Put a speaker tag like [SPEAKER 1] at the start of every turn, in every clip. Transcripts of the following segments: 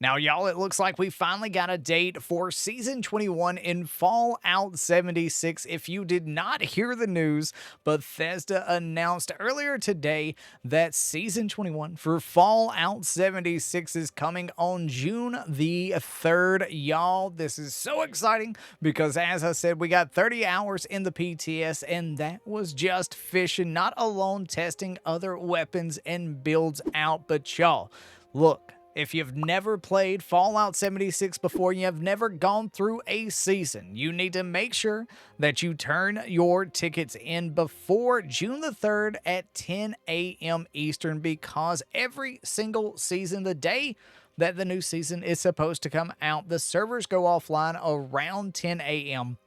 [SPEAKER 1] Now, y'all, it looks like we finally got a date for Season 21 in Fallout 76. If you did not hear the news, Bethesda announced earlier today that Season 21 for Fallout 76 is coming on June the 3rd. Y'all, this is so exciting because, as I said, we got 30 hours in the PTS, and that was just fishing, not alone testing other weapons and builds out. But y'all, look. If you've never played Fallout 76 before, you have never gone through a season, you need to make sure that you turn your tickets in before June the 3rd at 10 a.m. Eastern, because every single season, the day that the new season is supposed to come out, the servers go offline around 10 a.m.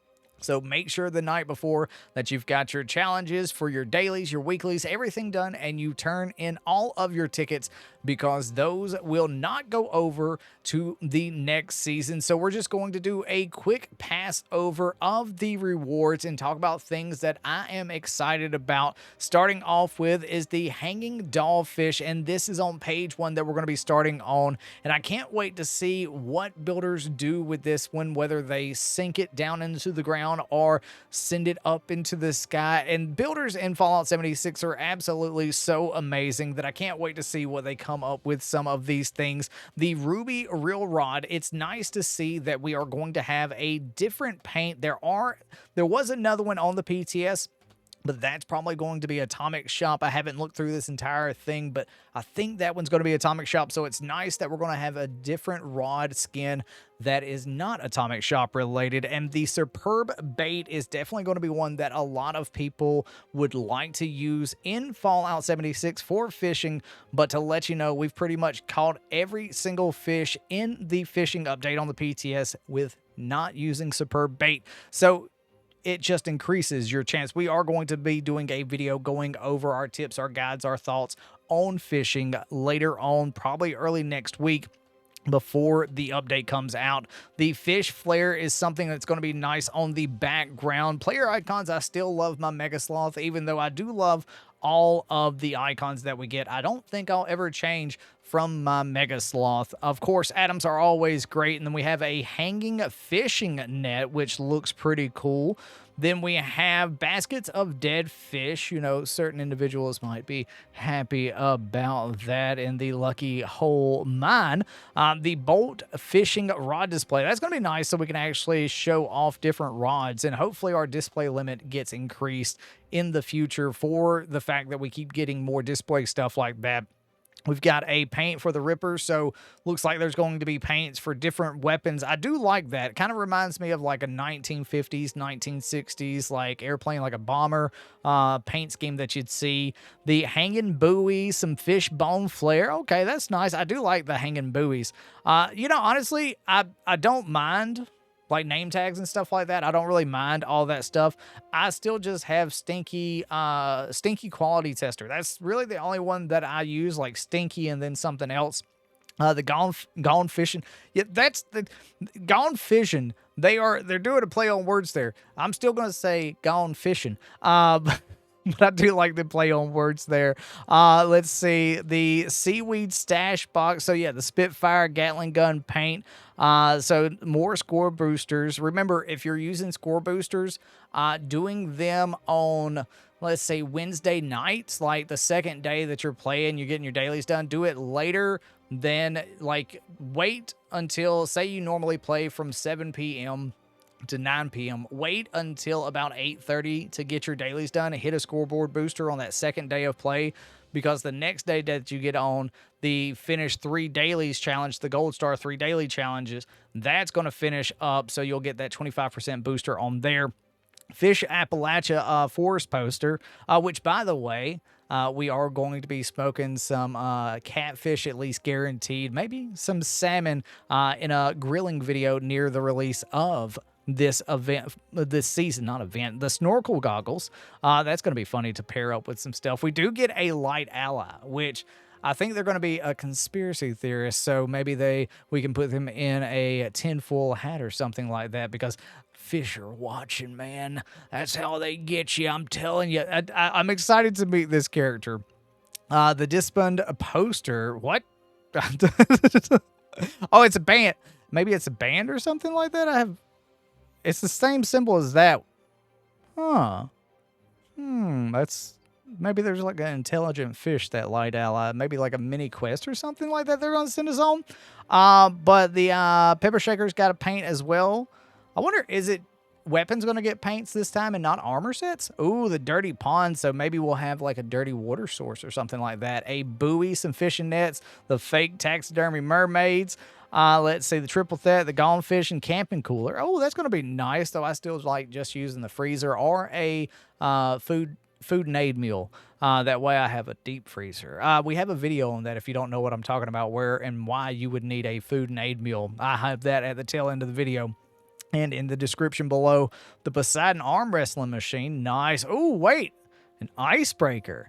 [SPEAKER 1] So make sure the night before that you've got your challenges for your dailies, your weeklies, everything done, and you turn in all of your tickets, because those will not go over to the next season. So we're just going to do a quick pass over of the rewards and talk about things that I am excited about. Starting off with is the hanging dollfish, and this is on page 1 that we're going to be starting on, and I can't wait to see what builders do with this one, whether they sink it down into the ground or send it up into the sky. And builders in Fallout 76 are absolutely so amazing that I can't wait to see what they come up with some of these things. The Ruby Real Rod, it's nice to see that we are going to have a different paint. There was another one on the PTS, but that's probably going to be Atomic Shop. I haven't looked through this entire thing, but I think that one's going to be Atomic Shop. So it's nice that we're going to have a different rod skin that is not Atomic Shop related. And the Superb Bait is definitely going to be one that a lot of people would like to use in Fallout 76 for fishing. But to let you know, we've pretty much caught every single fish in the fishing update on the PTS with not using Superb Bait. So it just increases your chance. We are going to be doing a video going over our tips, our guides, our thoughts on fishing later on, probably early next week, before the update comes out. The fish flare is something that's going to be nice on the background. Player icons, I still love my Mega Sloth, even though I do love all of the icons that we get. I don't think I'll ever change from my Mega Sloth. Of course, atoms are always great, and then we have a hanging fishing net, which looks pretty cool. Then we have baskets of dead fish. You know, certain individuals might be happy about that in the lucky hole mine. The bolt fishing rod display. That's going to be nice, so we can actually show off different rods, and hopefully our display limit gets increased in the future for the fact that we keep getting more display stuff like that. We've got a paint for the Ripper, so looks like there's going to be paints for different weapons. I do like that. It kind of reminds me of like a 1950s, 1960s, like airplane, like a bomber paint scheme that you'd see. The hanging buoy, some fish bone flare. Okay, that's nice. I do like the hanging buoys. You know, honestly, I don't mind like name tags and stuff like that. I don't really mind all that stuff. I still just have stinky quality tester. That's really the only one that I use, like stinky and then something else. The gone fishing. Yeah, that's the gone fishing. They're doing a play on words there. I'm still going to say gone fishing. But I do like to play on words there. Let's see. The seaweed stash box. So, yeah, the Spitfire Gatling gun paint. So, more score boosters. Remember, if you're using score boosters, doing them on, let's say, Wednesday nights, like the second day that you're playing, you're getting your dailies done, do it later than, like, wait until, say you normally play from 7 p.m. to 9 p.m. Wait until about 8:30 to get your dailies done and hit a scoreboard booster on that second day of play, because the next day that you get on the finish 3 dailies challenge, the Gold Star 3 daily challenges, that's going to finish up, so you'll get that 25% booster on there. Fish Appalachia forest poster, which, by the way, we are going to be smoking some catfish, at least guaranteed, maybe some salmon in a grilling video near the release of this event, this season, not event, the snorkel goggles. That's going to be funny to pair up with some stuff. We do get a light ally, which I think they're going to be a conspiracy theorist, so maybe we can put them in a tinfoil hat or something like that, because fish are watching, man. That's how they get you, I'm telling you. I'm excited to meet this character. The Dispund poster. What? Oh, it's a band. Maybe it's a band or something like that. It's the same symbol as that. Huh. That's maybe there's like an intelligent fish that light ally, maybe like a mini quest or something like that they're gonna send us on. But the pepper shaker's got a paint as well. I wonder, is it weapons gonna get paints this time and not armor sets? Ooh, the dirty pond, so maybe we'll have like a dirty water source or something like that. A buoy, some fishing nets, the fake taxidermy mermaids. Let's see, the triple threat, the gone fish, and camping cooler. Oh, that's going to be nice, though. I still like just using the freezer or a food and aid meal. That way I have a deep freezer. We have a video on that if you don't know what I'm talking about, where and why you would need a food and aid meal. I have that at the tail end of the video. And in the description below, the Poseidon arm wrestling machine. Nice. Oh, wait. An icebreaker.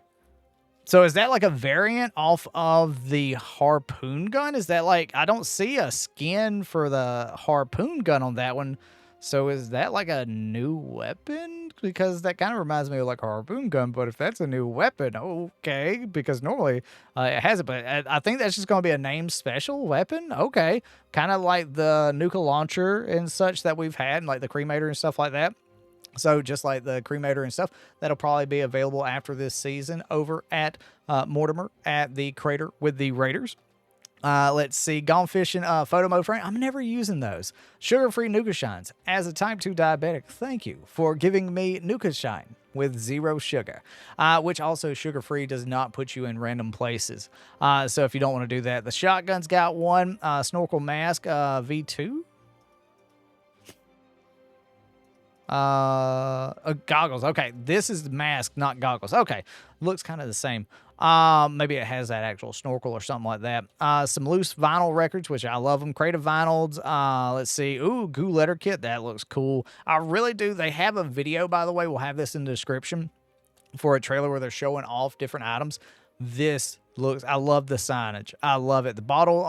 [SPEAKER 1] So is that like a variant off of the harpoon gun? Is that like, I don't see a skin for the harpoon gun on that one. So is that like a new weapon? Because that kind of reminds me of like a harpoon gun, but if that's a new weapon, okay. Because normally it has it, but I think that's just going to be a named special weapon. Okay. Kind of like the nuka launcher and such that we've had, like the cremator and stuff like that. So just like the cremator and stuff, that'll probably be available after this season over at Mortimer at the crater with the Raiders. Let's see, Gone Fishing photo mode frame. I'm never using those. Sugar-free Nuka Shines. As a type 2 diabetic, thank you for giving me Nuka Shine with 0 sugar, which also sugar-free does not put you in random places. So if you don't want to do that, the shotgun's got one. Snorkel mask V2. Goggles. Okay, this is the mask, not goggles. Okay, looks kind of the same. Maybe it has that actual snorkel or something like that. Some loose vinyl records, which I love them. Crate of vinyls. Let's see. Ooh, goo letter kit. That looks cool. I really do. They have a video, by the way. We'll have this in the description for a trailer where they're showing off different items. This looks, I love the signage. I love it. The bottle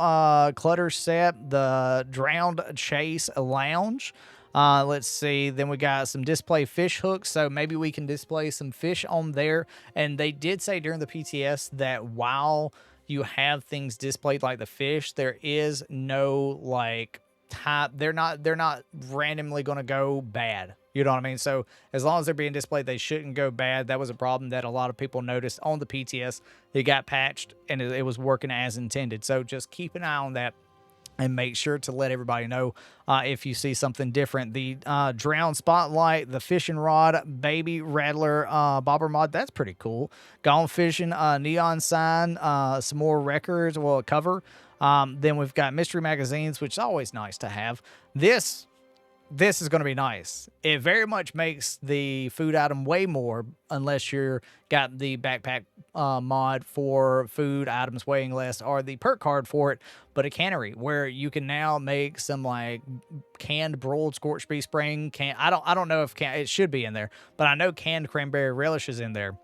[SPEAKER 1] clutter set, the drowned chase lounge. Let's see. Then we got some display fish hooks, so maybe we can display some fish on there. And they did say during the PTS that while you have things displayed like the fish, there is no like type. They're not randomly going to go bad. You know what I mean? So as long as they're being displayed, they shouldn't go bad. That was a problem that a lot of people noticed on the PTS. It got patched and it was working as intended. So just keep an eye on that. And make sure to let everybody know if you see something different. The drown spotlight, the fishing rod, baby rattler bobber mod. That's pretty cool. Gone fishing neon sign, some more records, well, a cover. Then we've got mystery magazines, which is always nice to have. This is going to be nice. It very much makes the food item way more, unless you're got the backpack mod for food items weighing less, or the perk card for it, but a cannery where you can now make some like canned broiled scorched beef spring. I don't know if it should be in there, but I know canned cranberry relish is in there.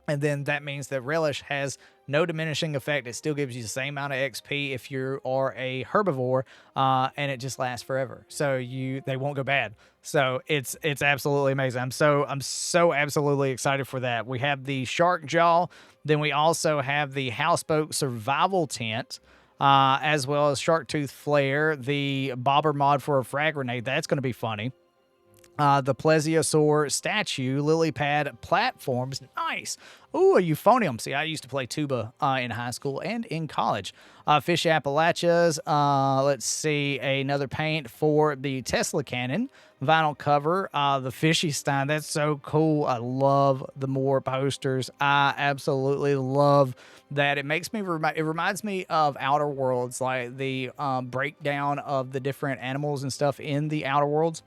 [SPEAKER 1] And then that means that relish has no diminishing effect. It still gives you the same amount of XP if you are a herbivore, and it just lasts forever. So they won't go bad. So it's absolutely amazing. I'm so absolutely excited for that. We have the shark jaw. Then we also have the houseboat survival tent, as well as shark tooth flare, the bobber mod for a frag grenade. That's going to be funny. The plesiosaur statue, lily pad platforms. Nice. Ooh, a euphonium. See, I used to play tuba in high school and in college. Fish Appalachias. Let's see, another paint for the Tesla cannon. Vinyl cover. The Fishy Stein. That's so cool. I love the more posters. I absolutely love that. It makes me it reminds me of Outer Worlds, like the breakdown of the different animals and stuff in the Outer Worlds.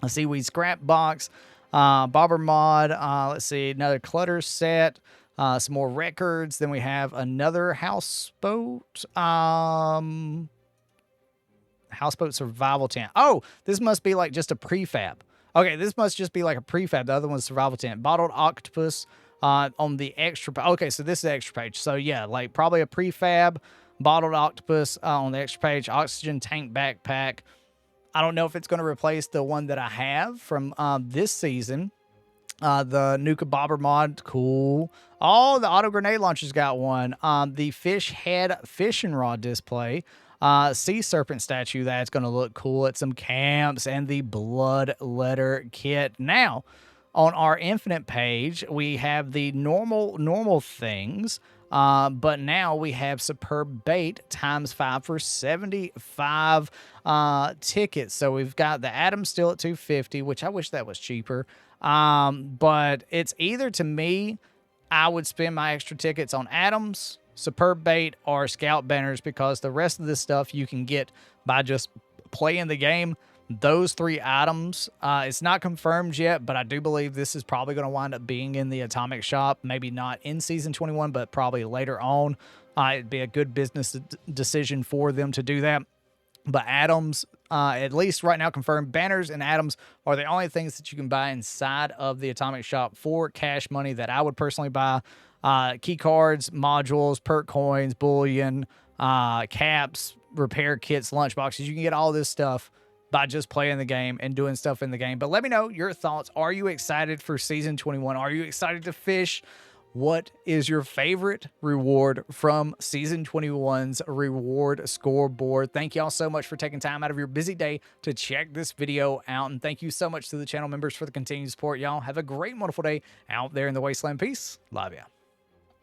[SPEAKER 1] A seaweed scrap box, bobber mod. Let's see, another clutter set, some more records. Then we have another houseboat, houseboat survival tent. Oh, this must be like just a prefab. Okay, this must just be like a prefab. The other one's survival tent. Bottled octopus on the extra. Okay, so this is the extra page. So yeah, like probably a prefab. Bottled octopus on the extra page. Oxygen tank backpack. I don't know if it's going to replace the one that I have from this season. The Nuka Bobber mod, cool. Oh, the auto grenade launcher's got one. The fish head fishing rod display. sea serpent statue that's going to look cool at some camps, and the blood letter kit. Now, on our infinite page, we have the normal things, but now we have superb bait ×5 for 75 tickets. So we've got the Atom still at 250, which I wish that was cheaper. But it's either, to me, I would spend my extra tickets on Atoms, superb bait, or scout banners, because the rest of this stuff you can get by just playing the game. Those 3 items, it's not confirmed yet, but I do believe this is probably going to wind up being in the Atomic Shop. Maybe not in Season 21, but probably later on. It'd be a good business decision for them to do that. But atoms, at least right now confirmed, banners and atoms are the only things that you can buy inside of the Atomic Shop for cash money that I would personally buy. Key cards, modules, perk coins, bullion, caps, repair kits, lunchboxes. You can get all this stuff by just playing the game and doing stuff in the game. But let me know your thoughts. Are you excited for Season 21? Are you excited to fish? What is your favorite reward from Season 21's reward scoreboard? Thank y'all so much for taking time out of your busy day to check this video out. And thank you so much to the channel members for the continued support. Y'all have a great, wonderful day out there in the wasteland. Peace. Love ya.